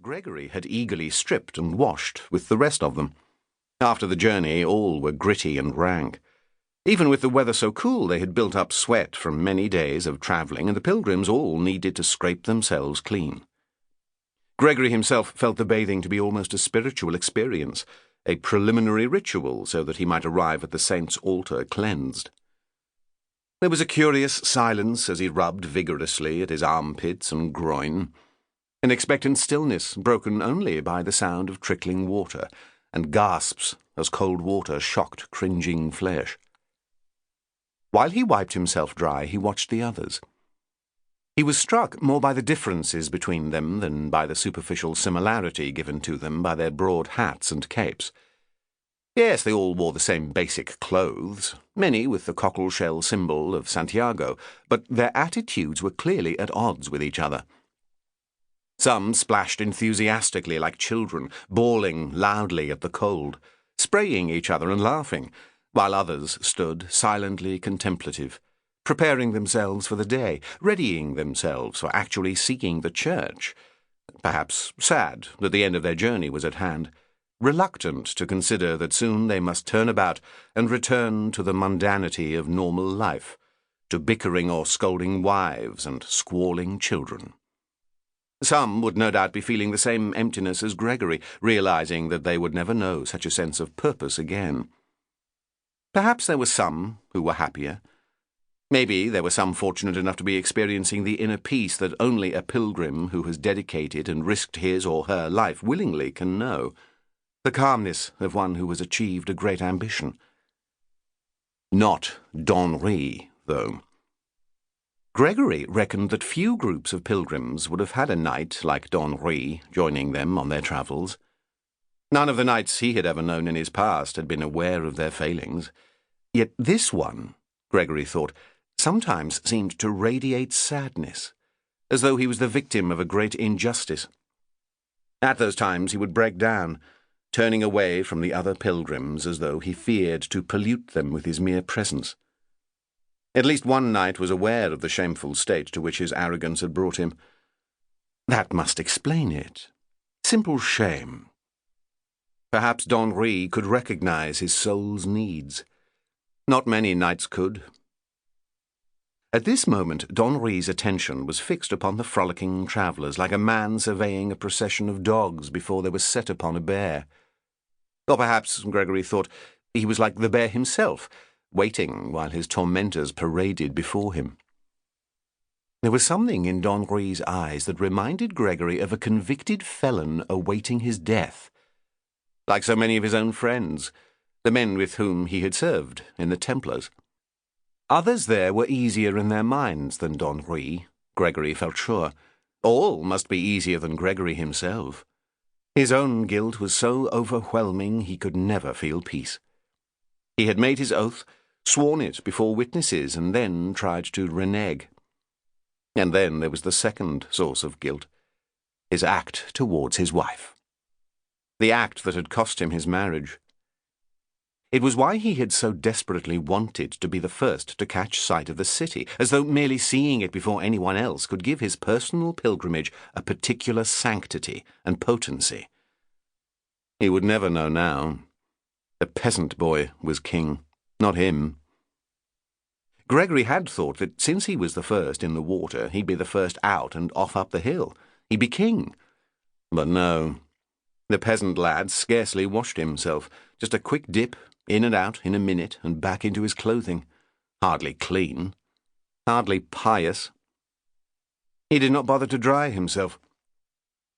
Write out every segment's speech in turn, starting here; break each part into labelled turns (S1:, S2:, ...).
S1: Gregory had eagerly stripped and washed with the rest of them. After the journey, all were gritty and rank. Even with the weather so cool, they had built up sweat from many days of travelling, and the pilgrims all needed to scrape themselves clean. Gregory himself felt the bathing to be almost a spiritual experience, a preliminary ritual so that he might arrive at the saint's altar cleansed. There was a curious silence as he rubbed vigorously at his armpits and groin, an expectant stillness broken only by the sound of trickling water, and gasps as cold water shocked cringing flesh. While he wiped himself dry, he watched the others. He was struck more by the differences between them than by the superficial similarity given to them by their broad hats and capes. Yes, they all wore the same basic clothes, many with the cockle-shell symbol of Santiago, but their attitudes were clearly at odds with each other. Some splashed enthusiastically like children, bawling loudly at the cold, spraying each other and laughing, while others stood silently contemplative, preparing themselves for the day, readying themselves for actually seeking the church, perhaps sad that the end of their journey was at hand, reluctant to consider that soon they must turn about and return to the mundanity of normal life, to bickering or scolding wives and squalling children. Some would no doubt be feeling the same emptiness as Gregory, realizing that they would never know such a sense of purpose again. Perhaps there were some who were happier. Maybe there were some fortunate enough to be experiencing the inner peace that only a pilgrim who has dedicated and risked his or her life willingly can know, the calmness of one who has achieved a great ambition. Not d'Henri, though. Gregory reckoned that few groups of pilgrims would have had a knight like d'Henri joining them on their travels. None of the knights he had ever known in his past had been aware of their failings. Yet this one, Gregory thought, sometimes seemed to radiate sadness, as though he was the victim of a great injustice. At those times he would break down, turning away from the other pilgrims as though he feared to pollute them with his mere presence. At least one knight was aware of the shameful state to which his arrogance had brought him. That must explain it. Simple shame. Perhaps d'Henri could recognize his soul's needs. Not many knights could. At this moment, d'Henri's attention was fixed upon the frolicking travellers, like a man surveying a procession of dogs before they were set upon a bear. Or perhaps, Gregory thought, he was like the bear himself, waiting while his tormentors paraded before him. There was something in d'Henri's eyes that reminded Gregory of a convicted felon awaiting his death, like so many of his own friends, the men with whom he had served in the Templars. Others there were easier in their minds than d'Henri, Gregory felt sure. All must be easier than Gregory himself. His own guilt was so overwhelming he could never feel peace. He had made his oath, sworn it before witnesses, and then tried to renege. And then there was the second source of guilt, his act towards his wife. The act that had cost him his marriage. It was why he had so desperately wanted to be the first to catch sight of the city, as though merely seeing it before anyone else could give his personal pilgrimage a particular sanctity and potency. He would never know now. The peasant boy was king, not him. Gregory had thought that since he was the first in the water, he'd be the first out and off up the hill. He'd be king. But no. The peasant lad scarcely washed himself. Just a quick dip, in and out in a minute, and back into his clothing. Hardly clean. Hardly pious. He did not bother to dry himself.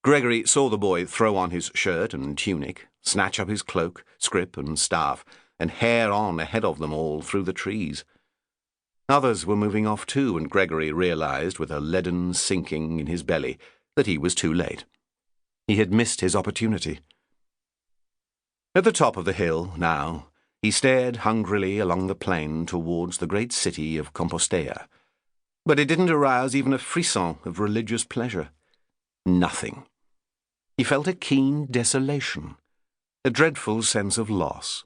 S1: Gregory saw the boy throw on his shirt and tunic, snatch up his cloak, scrip and staff, and hare on ahead of them all through the trees. Others were moving off too, and Gregory realized with a leaden sinking in his belly that he was too late. He had missed his opportunity. At the top of the hill, now, he stared hungrily along the plain towards the great city of Compostela, but it didn't arouse even a frisson of religious pleasure. Nothing. He felt a keen desolation, a dreadful sense of loss.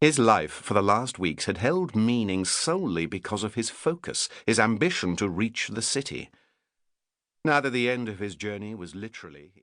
S1: His life for the last weeks had held meaning solely because of his focus, his ambition to reach the city. Now that the end of his journey was literally